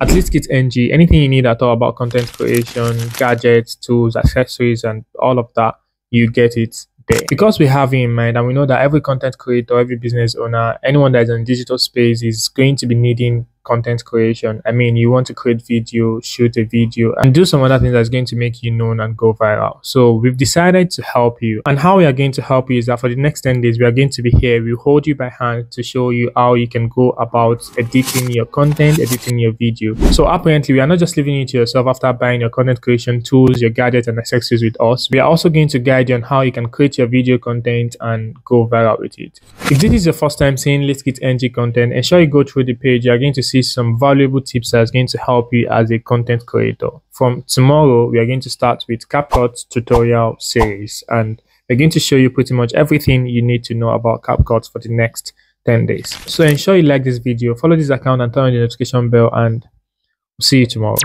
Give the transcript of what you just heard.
At Listkit NG, anything you need at all about content creation, gadgets, tools, accessories, and all of that, you get it there. Because we have you in mind and we know that every content creator, every business owner, anyone that is in digital space is going to be needing content creation. I mean, you want to create video, shoot a video, and do some other things that's going to make you known and go viral. So we've decided to help you. And how we are going to help you is that for the next 10 days, we are going to be here. We'll hold you by hand to show you how you can go about editing your content, editing your video. So apparently, we are not just leaving you to yourself after buying your content creation tools, your gadgets, and accessories with us. We are also going to guide you on how you can create your video content and go viral with it. If this is your first time seeing Listkit NG content, ensure you go through the page. You are going to see some valuable tips that's going to help you as a content creator. From tomorrow, we are going to start with CapCut tutorial series, and we're going to show you pretty much everything you need to know about CapCut for the next 10 days. So ensure you like this video, follow this account, and turn on the notification bell, and see you tomorrow.